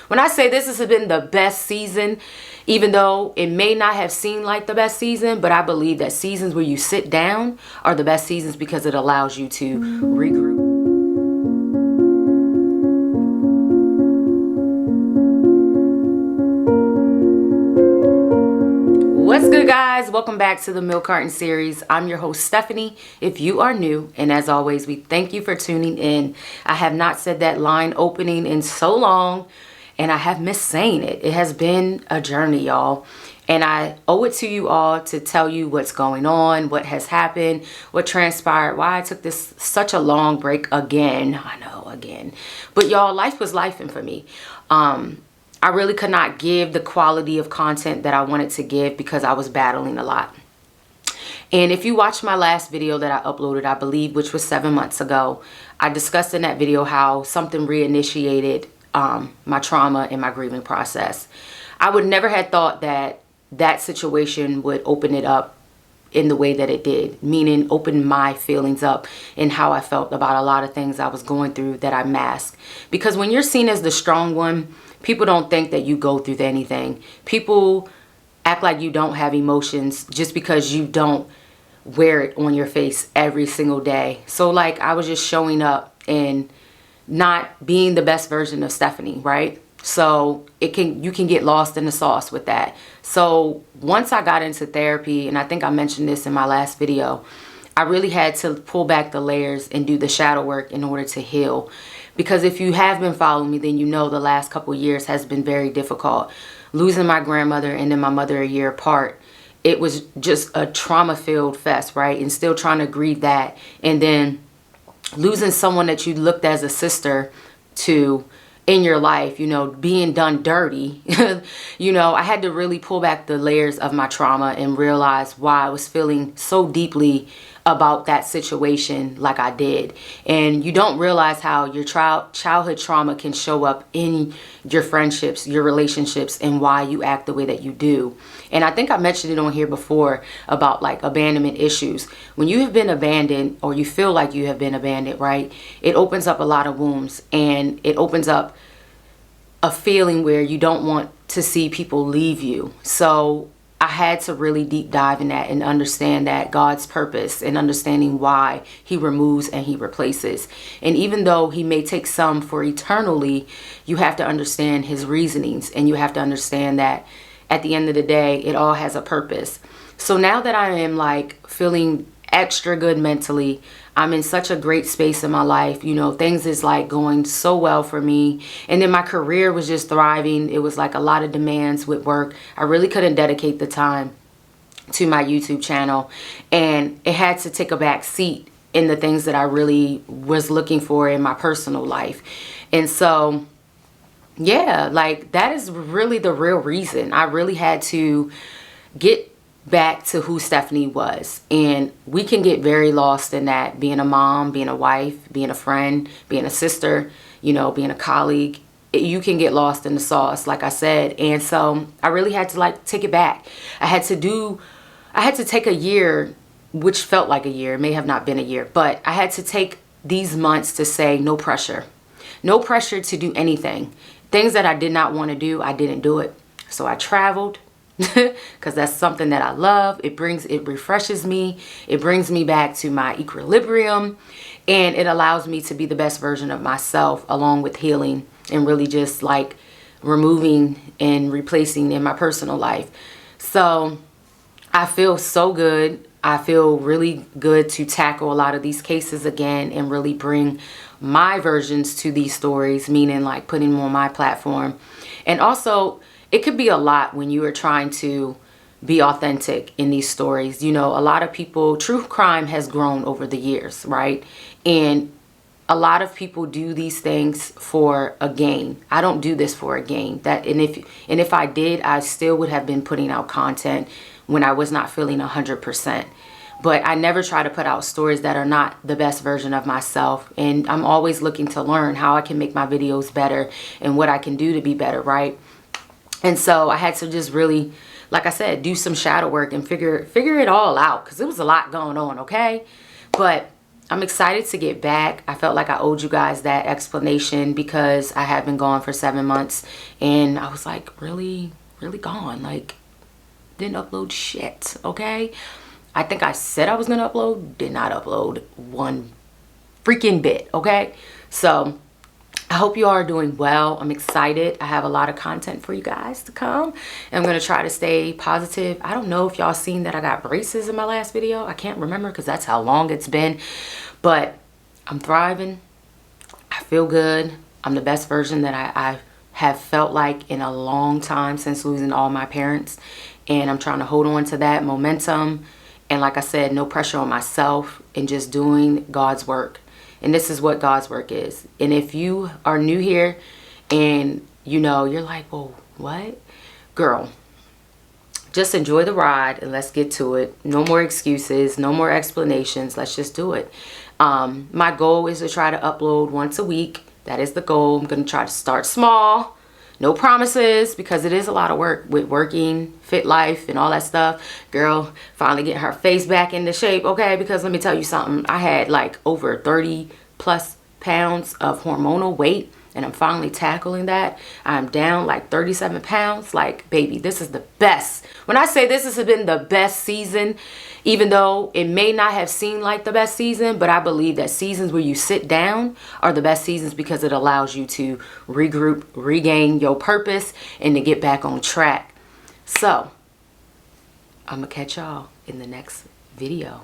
When I say this has been the best season, even though it may not have seemed like the best season, but I believe that seasons where you sit down are the best seasons because it allows you to regroup. What's good, guys? Welcome back to the Milk Carton series. I'm your host, Stephanie, if you are new, and as always, we thank you for tuning in. I have not said that line opening in so long, and I have missed saying it. It has been a journey, y'all, and I owe it to you all to tell you what's going on, what has happened, what transpired, why I took this such a long break again. I know, again. But y'all, life was lifing for me. I really could not give the quality of content that I wanted to give because I was battling a lot. And if you watched my last video that I uploaded, I believe, which was 7 months ago, I discussed in that video how something reinitiated my trauma and my grieving process. I would never have thought that that situation would open it up in the way that it did, meaning open my feelings up and how I felt about a lot of things I was going through that I masked. Because when you're seen as the strong one, people don't think that you go through anything. People act like you don't have emotions just because you don't wear it on your face every single day. So like I was just showing up and not being the best version of Stephanie, right? So you can get lost in the sauce with that. So once I got into therapy, and I think I mentioned this in my last video, I really had to pull back the layers and do the shadow work in order to heal. Because if you have been following me, then you know the last couple years has been very difficult. Losing my grandmother and then my mother a year apart, it was just a trauma-filled fest, right? And still trying to grieve that. And then losing someone that you looked as a sister to in your life, you know, being done dirty. You know, I had to really pull back the layers of my trauma and realize why I was feeling so deeply about that situation like I did. And you don't realize how your childhood trauma can show up in your friendships, your relationships, and why you act the way that you do. And I think I mentioned it on here before about like abandonment issues. When you have been abandoned, or you feel like you have been abandoned, right? It opens up a lot of wounds, and it opens up a feeling where you don't want to see people leave you. So I had to really deep dive in that and understand that God's purpose and understanding why he removes and he replaces. And even though he may take some for eternally, you have to understand his reasonings, and you have to understand that at the end of the day, it all has a purpose. So now that I am like feeling extra good mentally, I'm in such a great space in my life. You know, things is like going so well for me. And then my career was just thriving. It was like a lot of demands with work. I really couldn't dedicate the time to my YouTube channel. And it had to take a back seat in the things that I really was looking for in my personal life. And so, yeah, like that is really the real reason. I really had to get back to who Stephanie was. And we can get very lost in that, being a mom, being a wife, being a friend, being a sister, you know, being a colleague. You can get lost in the sauce, like I said. And so I really had to like take it back. I had to take a year, which felt like a year. It may have not been a year, but I had to take these months to say no pressure. No pressure to do anything. Things that I did not want to do, I didn't do it. So I traveled. Because that's something that I love. It refreshes me. It brings me back to my equilibrium, and it allows me to be the best version of myself, along with healing and really just like removing and replacing in my personal life. So I feel so good. I feel really good to tackle a lot of these cases again and really bring my versions to these stories, meaning like putting them on my platform. And also, it could be a lot when you are trying to be authentic in these stories. You know, a lot of people, true crime has grown over the years, right? And a lot of people do these things for a gain. I don't do this for a gain. And if I did, I still would have been putting out content when I was not feeling 100%. But I never try to put out stories that are not the best version of myself. And I'm always looking to learn how I can make my videos better and what I can do to be better, right? And so I had to just really, like I said, do some shadow work and figure it all out, because it was a lot going on, okay? But I'm excited to get back. I felt like I owed you guys that explanation because I have been gone for 7 months, and I was like really gone. Like, didn't upload shit, okay? I think I said I was gonna upload, did not upload one freaking bit, okay? So I hope you are doing well. I'm excited. I have a lot of content for you guys to come. I'm going to try to stay positive. I don't know if y'all seen that I got braces in my last video. I can't remember because that's how long it's been. But I'm thriving. I feel good. I'm the best version that I have felt like in a long time since losing all my parents. And I'm trying to hold on to that momentum. And like I said, no pressure on myself and just doing God's work. And this is what God's work is. And if you are new here and you know, you're like, well, what? Girl, just enjoy the ride and let's get to it. No more excuses, no more explanations. Let's just do it. My goal is to try to upload once a week. That is the goal. I'm going to try to start small. No promises, because it is a lot of work with working, fit life, and all that stuff. Girl, finally getting her face back into shape, okay? Because let me tell you something. I had like over 30 plus pounds of hormonal weight, and I'm finally tackling that. I'm down like 37 pounds. Like, baby, this is the best. When I say this has been the best season, even though it may not have seemed like the best season, but I believe that seasons where you sit down are the best seasons because it allows you to regroup, regain your purpose, and to get back on track. So, I'm going to catch y'all in the next video.